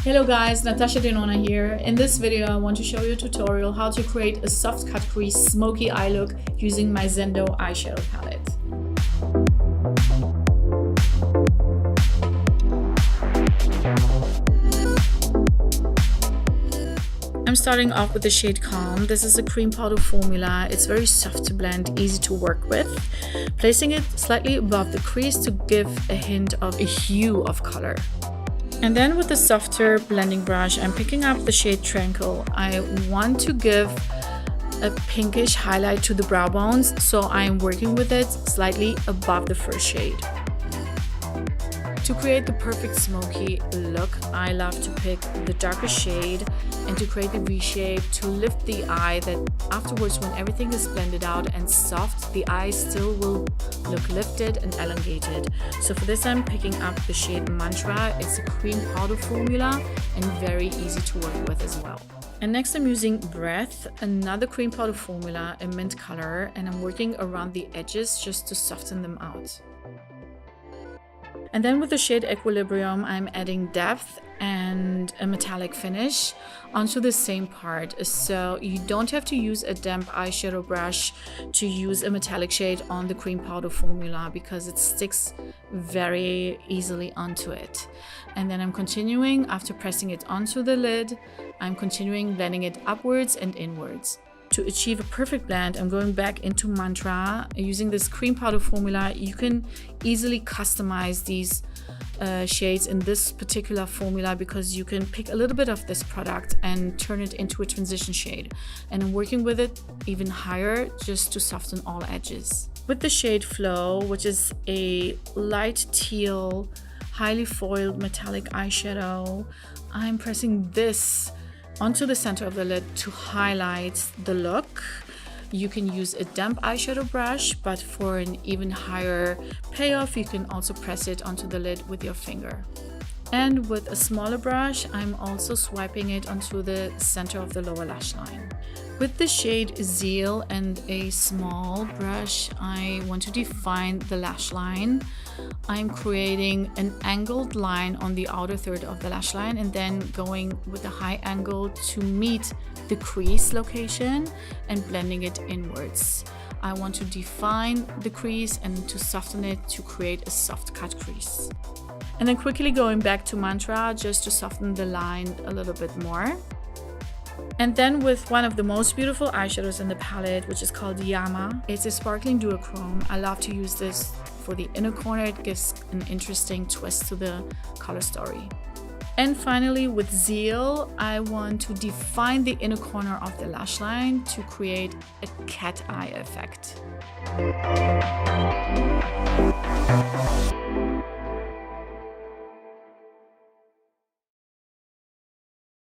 Hello guys, Natasha Denona here. In this video, I want to show you a tutorial how to create a soft cut crease smoky eye look using my Zendo eyeshadow palette. I'm starting off with the shade Calm. This is a cream powder formula. It's very soft to blend, easy to work with. Placing it slightly above the crease to give a hint of a hue of color. And then with the softer blending brush, I'm picking up the shade Tranquil. I want to give a pinkish highlight to the brow bones, so I'm working with it slightly above the first shade. To create the perfect smoky look, I love to pick the darker shade and to create the V shape to lift the eye, that afterwards when everything is blended out and soft, the eye still will look lifted and elongated. So for this I'm picking up the shade Mantra. It's a cream powder formula and very easy to work with as well. And next I'm using Breath, another cream powder formula, a mint color, and I'm working around the edges just to soften them out. And then with the shade Equilibrium, I'm adding depth and a metallic finish onto the same part. So you don't have to use a damp eyeshadow brush to use a metallic shade on the cream powder formula because it sticks very easily onto it. And then I'm continuing, after pressing it onto the lid, I'm continuing blending it upwards and inwards. To achieve a perfect blend, I'm going back into Mantra. Using this cream powder formula, you can easily customize these shades in this particular formula because you can pick a little bit of this product and turn it into a transition shade. And I'm working with it even higher just to soften all edges. With the shade Flow, which is a light teal, highly foiled metallic eyeshadow, I'm pressing this onto the center of the lid to highlight the look. You can use a damp eyeshadow brush, but for an even higher payoff, you can also press it onto the lid with your finger. And with a smaller brush, I'm also swiping it onto the center of the lower lash line. With the shade Zeal and a small brush, I want to define the lash line. I'm creating an angled line on the outer third of the lash line and then going with a high angle to meet the crease location and blending it inwards. I want to define the crease and to soften it to create a soft cut crease. And then quickly going back to Mantra just to soften the line a little bit more. And then with one of the most beautiful eyeshadows in the palette, which is called Yama. It's a sparkling duochrome. I love to use this for the inner corner. It gives an interesting twist to the color story. And finally with Zeal, I want to define the inner corner of the lash line to create a cat eye effect.